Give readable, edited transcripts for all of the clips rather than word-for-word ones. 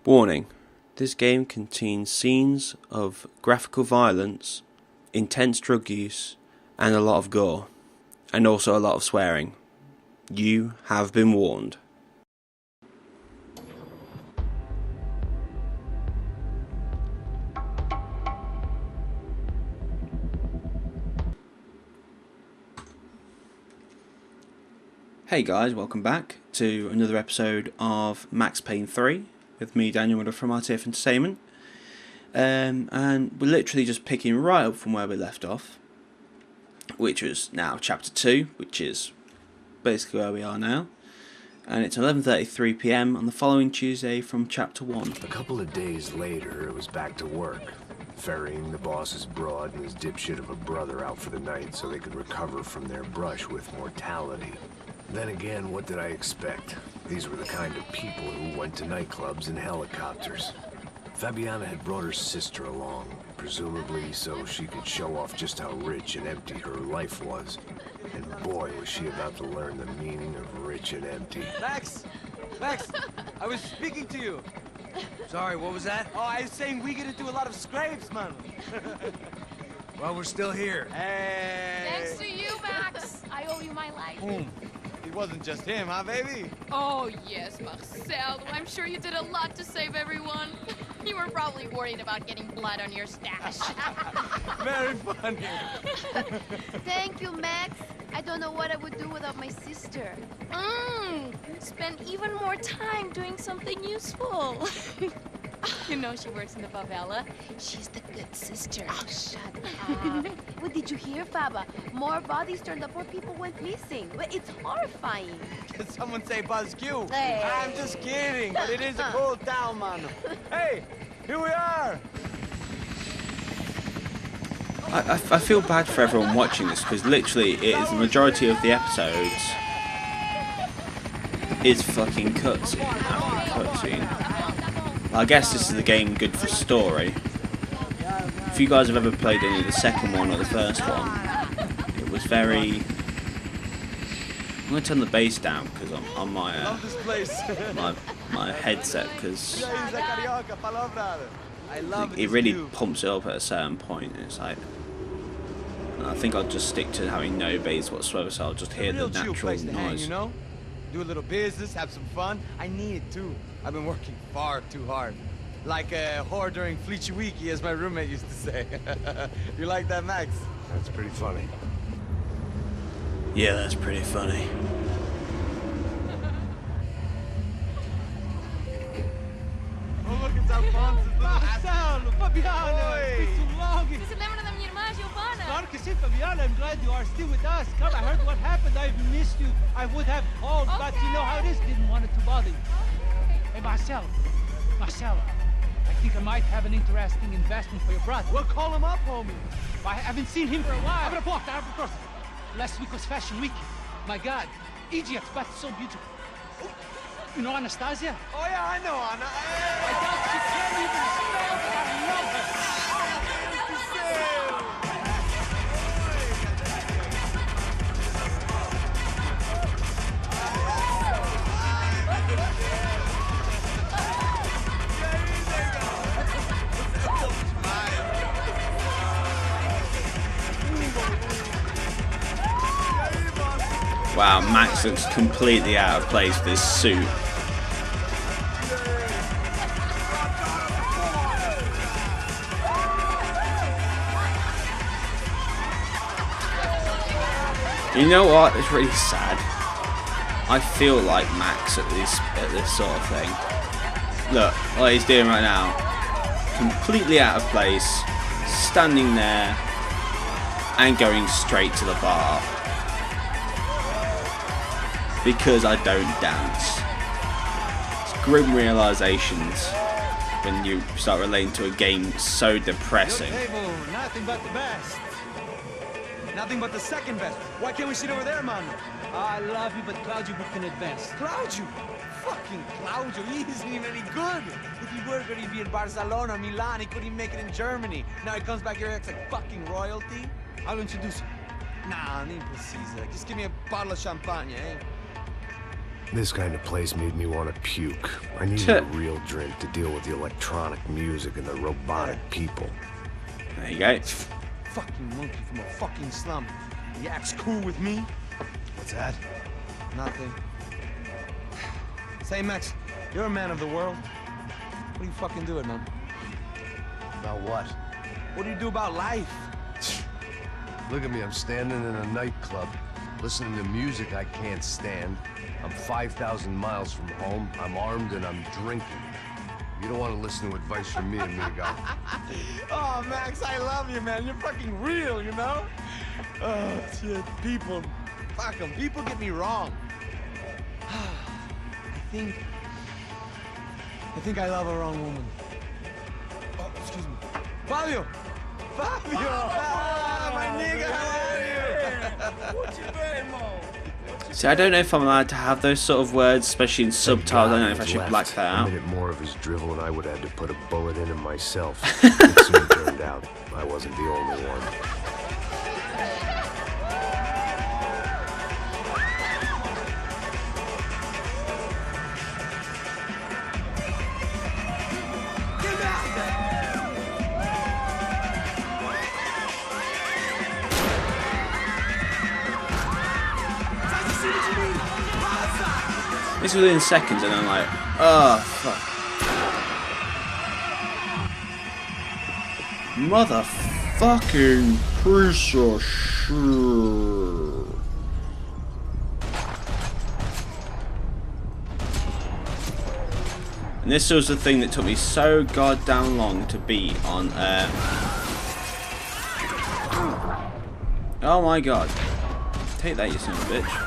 Warning, this game contains scenes of graphical violence, intense drug use, and a lot of gore, and also a lot of swearing. You have been warned. Hey guys, welcome back to another episode of Max Payne 3 with me, Daniel Miller from ITFEntertainment. And we're literally just picking right up from where we left off, which was now chapter 2, which is basically where we are now. And it's 11:33 PM on the following Tuesday from chapter 1. A couple of days later, it was back to work, ferrying the boss's broad and his dipshit of a brother out for the night so they could recover from their brush with mortality. Then again, what did I expect? These were the kind of people who went to nightclubs in helicopters. Fabiana had brought her sister along, presumably so she could show off just how rich and empty her life was. And boy, was she about to learn the meaning of rich and empty. Max! Max! I was speaking to you! Sorry, what was that? Oh, I was saying we get to do a lot of scrapes, man! Well, we're still here. Hey! Thanks to you, Max! I owe you my life. It wasn't just him, huh, baby? Oh, yes, Marcelo. I'm sure you did a lot to save everyone. You were probably worried about getting blood on your stash. Very funny. Thank you, Max. I don't know what I would do without my sister. Spend even more time doing something useful. You know she works in the favela. She's the good sister. Oh, shut up. What did you hear, Faba? More bodies turned up where people went missing. It's horrifying. Did someone say Buzz Q? Hey. I'm just kidding, but it is a cool town, man. Hey, here we are. I feel bad for everyone watching this because literally it is the majority of the episodes is fucking cutscene after cutscene. I guess this is the game good for story. If you guys have ever played any of the second one or the first one, it was very... I'm going to turn the bass down because I'm on my my headset because it really pumps it up at a certain point. It's like, I think I'll just stick to having no bass whatsoever, so I'll just hear the natural noise. You know? Do a little business, have some fun. I need it too. I've been working far too hard. Like a whore during Fleechy Weeky, as my roommate used to say. You like that, Max? That's pretty funny. Yeah, that's pretty funny. Oh, look, it's Alfonso's little Marcelo, Fabiana, Oi. it's been too long. Você lembra da minha irmã, Giovanna? Claro que sim, Fabiana. I'm glad you are still with us. Come, I heard what happened. I've missed you. I would have called, but you know how it is. Didn't want it to bother you. Hey, Marcelo, I think I might have an interesting investment for your brother. Well, call him up, homie. I haven't seen him for a while. Abre a porta, abre a porta. Last week was Fashion Week. My God, Egypt, but so beautiful. You know Anastasia? Oh, yeah, I know, Anna. I doubt she can't even spell, but I love her. Wow, Max looks completely out of place with his suit. You know what? It's really sad. I feel like Max at this sort of thing. Look what he's doing right now. Completely out of place, standing there and going straight to the bar. Because I don't dance. It's grim realizations when you start relating to a game so depressing. Your table, nothing but the best. Nothing but the second best. Why can't we sit over there, man? I love you, but Claudio booked in advance. Claudio? Fucking Claudio, he isn't even any good. If he were good, he'd be in Barcelona, Milan. He couldn't even make it in Germany. Now he comes back here and acts like fucking royalty. I'll introduce you. Nah, need precisa. Just give me a bottle of champagne, eh? This kind of place made me want to puke. I needed a real drink to deal with the electronic music and the robotic people. There you go. Fucking monkey from a fucking slum. He acts cool with me. What's that? Nothing. Say, Max, you're a man of the world. What do you fucking do it, man? About what? What do you do about life? Look at me, I'm standing in a nightclub, listening to music I can't stand. I'm 5,000 miles from home, I'm armed, and I'm drinking. You don't want to listen to advice from me, amigo. Oh, Max, I love you, man. You're fucking real, you know? Oh, shit, people. Fuck them. People get me wrong. I think I love a wrong woman. Oh, excuse me. Fabio! Fabio! Ah, my nigga, how are you? See, I don't know if I'm allowed to have those sort of words, especially in subtitles. I don't know if I should black that out. A minute more of his drivel and I would have had to put a bullet in him myself. It soon turned out I wasn't the only one. This was within seconds, and I'm like, oh fuck, motherfucking piece of shit. And this was the thing that took me so goddamn long to beat on. Oh my god! Take that, you son of a bitch.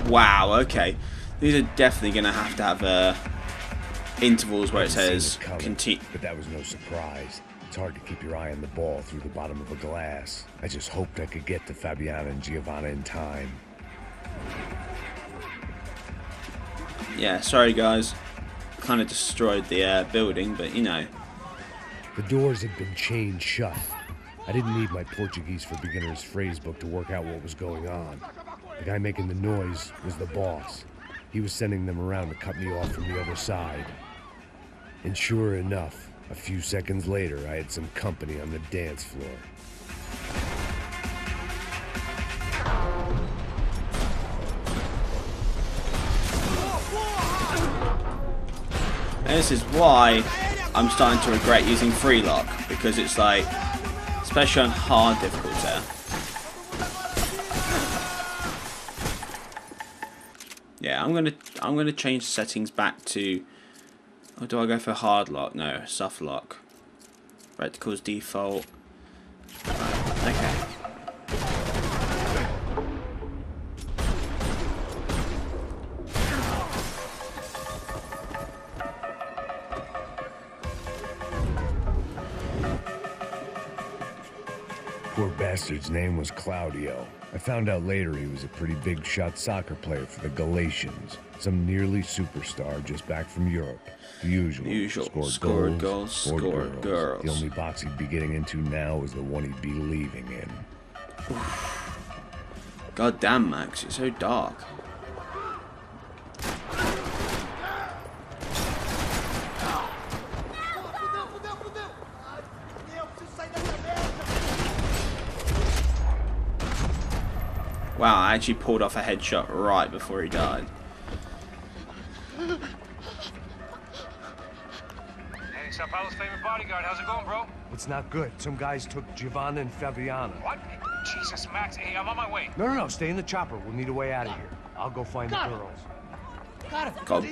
Wow, okay. These are definitely going to have intervals where it says continue. But that was no surprise. It's hard to keep your eye on the ball through the bottom of a glass. I just hoped I could get to Fabiana and Giovanna in time. Yeah, sorry guys. Kind of destroyed the building, but you know. The doors had been chained shut. I didn't need my Portuguese for Beginners phrase book to work out what was going on. The guy making the noise was the boss. He was sending them around to cut me off from the other side. And sure enough, a few seconds later, I had some company on the dance floor. And this is why I'm starting to regret using free lock, because it's like, especially on hard difficulty. Yeah, I'm gonna change the settings back to, or do I go for hard lock? No, soft lock. Reticles default. Right, okay. Poor bastard's name was Claudio. I found out later he was a pretty big shot soccer player for the Galatians. Some nearly superstar just back from Europe. The usual. Scored goals, scored girls. The only box he'd be getting into now is the one he'd be leaving in. God damn, Max, you're so dark. Wow, I actually pulled off a headshot right before he died. Hey, Sao Paulo's favorite bodyguard. How's it going, bro? It's not good. Some guys took Giovanna and Fabiana. What? Jesus, Max. Hey, I'm on my way. No. Stay in the chopper. We'll need a way out of here. I'll go find the girls. Got it. Go. They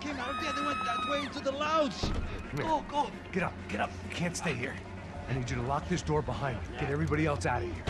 came out there. They went that way into the lounge. Come here. Go. Get up. You can't stay here. I need you to lock this door behind you. Get everybody else out of here.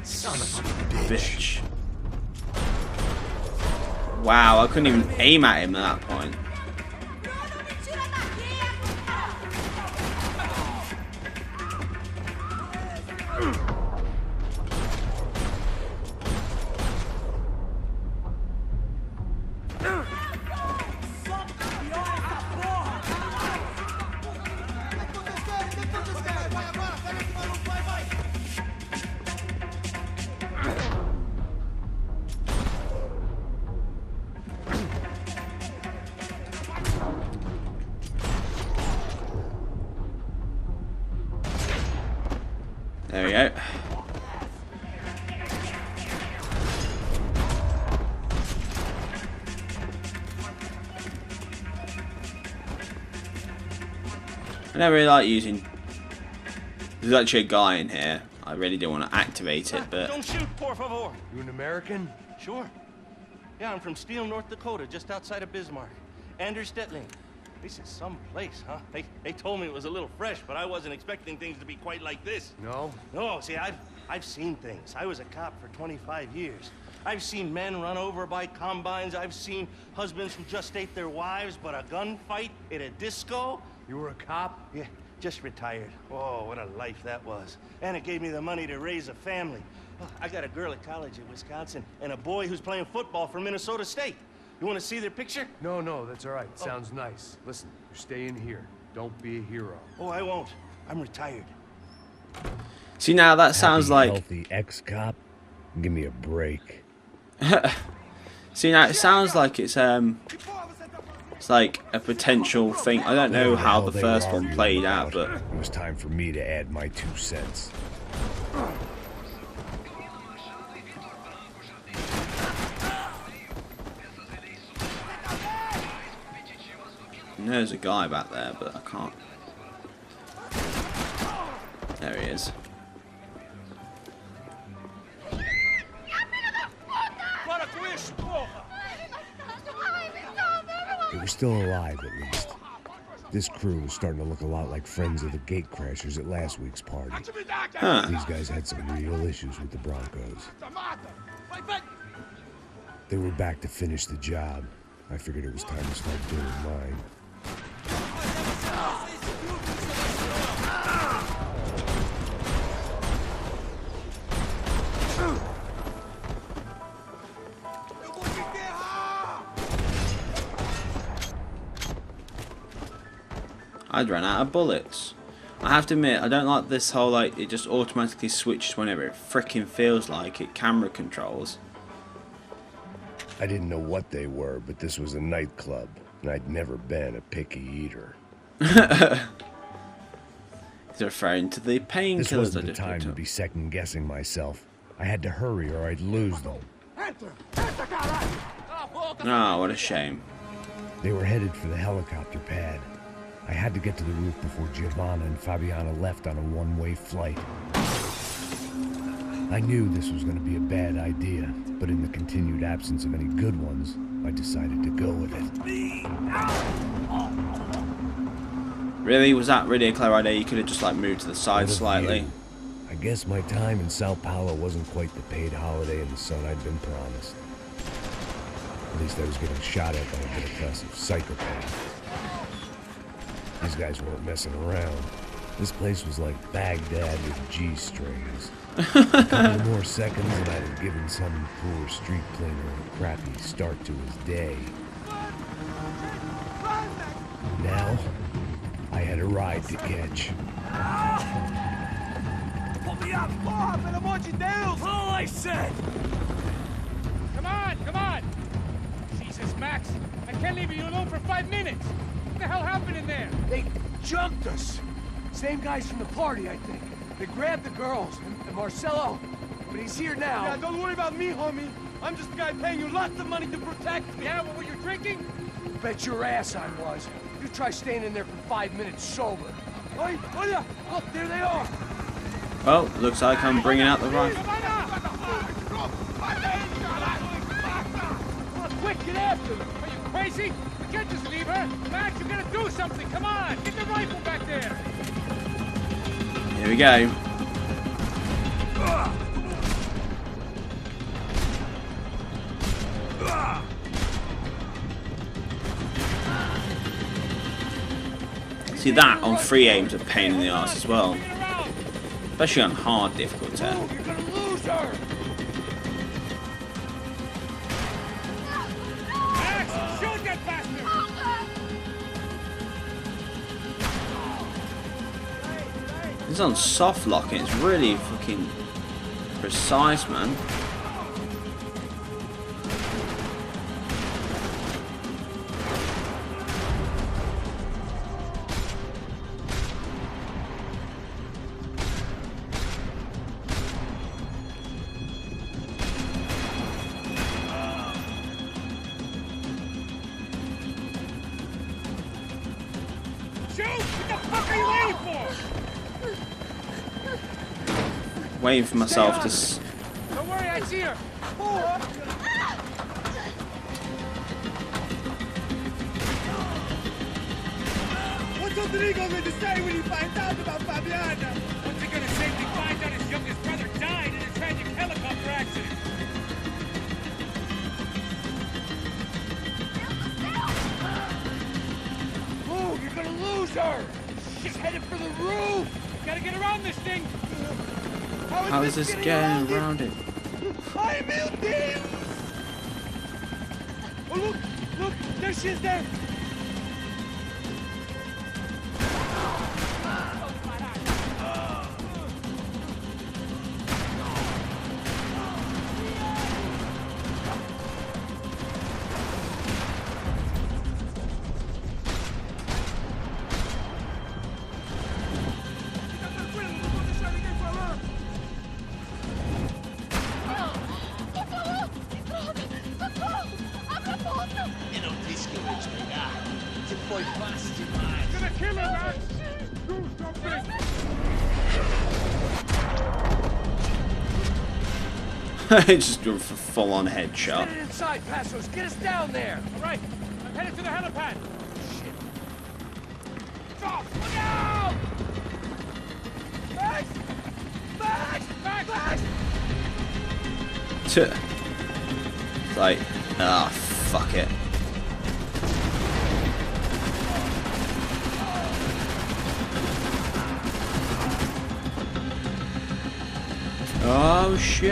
Son of a bitch. Wow, I couldn't even aim at him at that point. I never really like using... There's actually a guy in here. I really don't want to activate it, but... Don't shoot, por favor. You an American? Sure. Yeah, I'm from Steele, North Dakota, just outside of Bismarck. Anders Stetling. This is some place, huh? They told me it was a little fresh, but I wasn't expecting things to be quite like this. No? No, see, I've seen things. I was a cop for 25 years. I've seen men run over by combines. I've seen husbands who just ate their wives, but a gunfight at a disco. You were a cop? Yeah, just retired. Oh, what a life that was. And it gave me the money to raise a family. Oh, I got a girl at college in Wisconsin and a boy who's playing football for Minnesota State. You want to see their picture? No, that's all right. Sounds nice. Listen, you're staying here. Don't be a hero. Oh, I won't. I'm retired. See, now that sounds like... Healthy ex-cop? Give me a break. See, now it sounds like it's like a potential thing. I don't know how the first one played out, but... It was time for me to add my 2 cents. There's a guy back there, but I can't. There he is. They were still alive, at least. This crew was starting to look a lot like friends of the gatecrashers at last week's party. Huh. These guys had some real issues with the Broncos. They were back to finish the job. I figured it was time to start doing mine. I'd run out of bullets. I have to admit, I don't like this whole, like, it just automatically switches whenever it frickin' feels like it, camera controls. I didn't know what they were, but this was a nightclub, and I'd never been a picky eater. He's referring to the painkillers. This wasn't the time to be second-guessing myself. I had to hurry or I'd lose them. Oh, what a shame. They were headed for the helicopter pad. I had to get to the roof before Giovanna and Fabiana left on a one-way flight. I knew this was going to be a bad idea, but in the continued absence of any good ones, I decided to go with it. Really? Was that really a clever idea? You could have just, like, moved to the side slightly. I guess my time in Sao Paulo wasn't quite the paid holiday in the sun I'd been promised. At least I was getting shot at by a middle-class psychopath. These guys weren't messing around. This place was like Baghdad with G-strings. A couple more seconds and I'd have given some poor street cleaner a crappy start to his day. Now, I had a ride to catch. Pull me up! All I said! Come on! Jesus, Max, I can't leave you alone for 5 minutes. What the hell happened in there? They jumped us. Same guys from the party, I think. They grabbed the girls and Marcelo, but he's here now. Yeah, don't worry about me, homie. I'm just the guy paying you lots of money to protect me. Yeah, what were you drinking? Bet your ass I was. You try staying in there for 5 minutes sober. Oi, yeah. Look, there they are. Well, looks like I'm bringing out the rifle. Quick, get after them. Are you crazy? We can't just leave her. Max, you gotta do something. Come on, get the rifle back there. Here we go. See, that on free aim's a pain in the arse as well. Especially on hard difficulty. You're gonna lose her. Max, shoot that bastard. It's on soft lock and it's really fucking precise, man. Shoot! What the fuck are you waiting for myself to. Don't worry, I see her. What's Rodrigo going to say when he finds out about Fabiana? What's he gonna say when he finds out his youngest brother died in a tragic helicopter accident? Move, you're going to lose her. She's headed for the roof. Gotta get around this thing. How is this getting around it? Ay, meu Deus! Oh, look, look, there she is there. Gonna kill her, Max. Do something. Just go for full on headshot. Get it inside, Passos. Get us down there. All right, I'm headed to the helipad. Stop! Look out! Max! Max! Max! Max! It's like, ah, fuck it. Oh shit!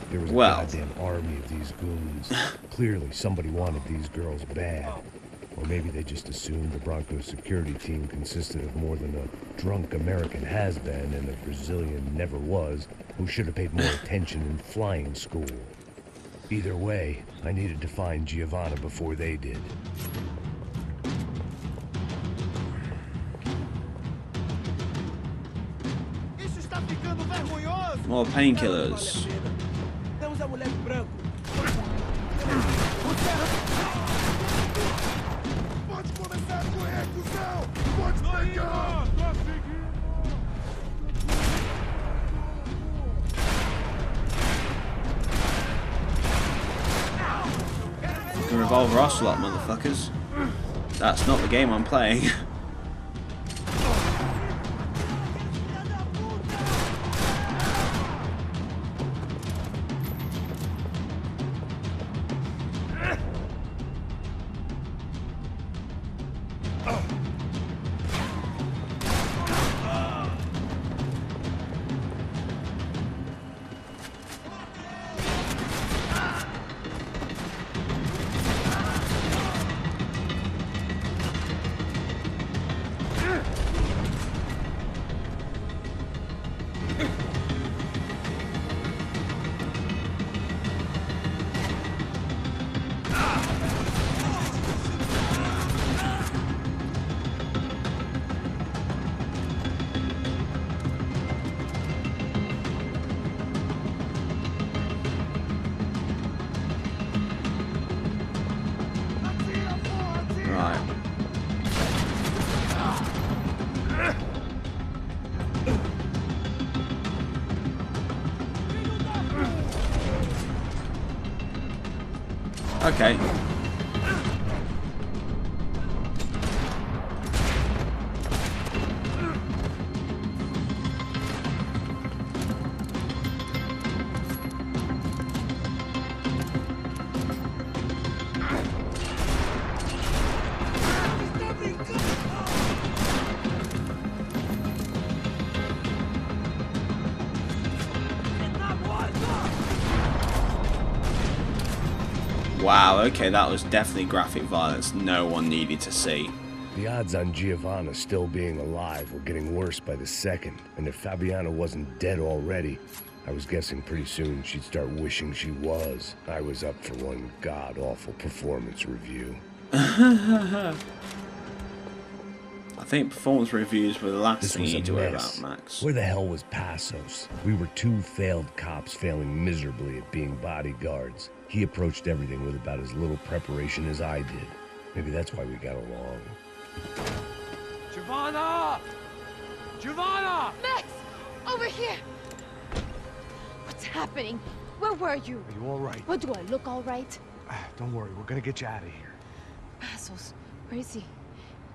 There was a Well. goddamn army of these goons. Clearly, somebody wanted these girls bad. Or maybe they just assumed the Broncos security team consisted of more than a drunk American has-been and a Brazilian never was who should have paid more attention in flying school. Either way, I needed to find Giovanna before they did. Isso está ficando vergonhoso. More painkillers. Temos a mulher de branco. Pode começar a correr, cuzão! Pode pegar! Fucking revolver ocelot, motherfuckers. That's not the game I'm playing. Right. Okay. Wow, okay, that was definitely graphic violence no one needed to see. The odds on Giovanna still being alive were getting worse by the second, and if Fabiana wasn't dead already, I was guessing pretty soon she'd start wishing she was. I was up for one god-awful performance review. I think performance reviews were the last This thing was you a need to worry mess. about, Max. Where the hell was Passos? We were two failed cops failing miserably at being bodyguards. He approached everything with about as little preparation as I did. Maybe that's why we got along. Giovanna! Giovanna! Max! Over here! What's happening? Where were you? Are you all right? What, do I look all right? Don't worry, we're gonna get you out of here. Passos, where is he?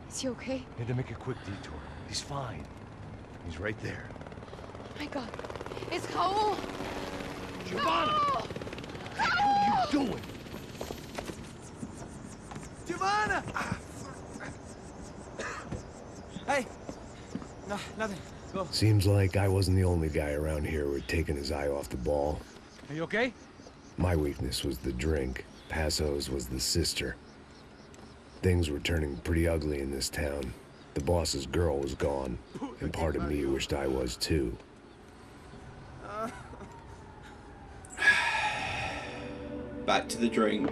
Is he okay? Need to make a quick detour. He's fine. He's right there. Oh my God. It's Raul! Giovanna! Raul! What are you doing? Giovanna! Hey! No, nothing. Go. Seems like I wasn't the only guy around here who had taken his eye off the ball. Are you okay? My weakness was the drink. Passos was the sister. Things were turning pretty ugly in this town. The boss's girl was gone, and part of me wished I was too. Back to the drink.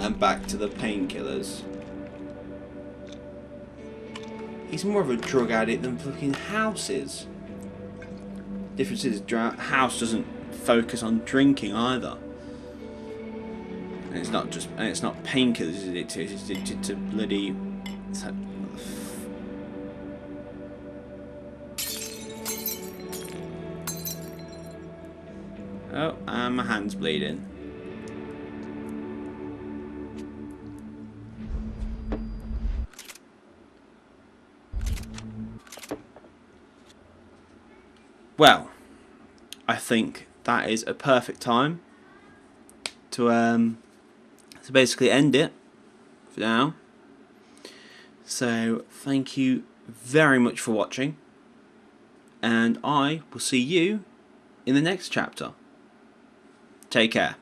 And back to the painkillers. He's more of a drug addict than fucking House is. Difference is, House doesn't focus on drinking either. And it's not just, and it's not painkillers, is it? It's addicted to bloody. Oh, and my hand's bleeding. Well, I think that is a perfect time to basically end it for now. So thank you very much for watching, and I will see you in the next chapter. Take care.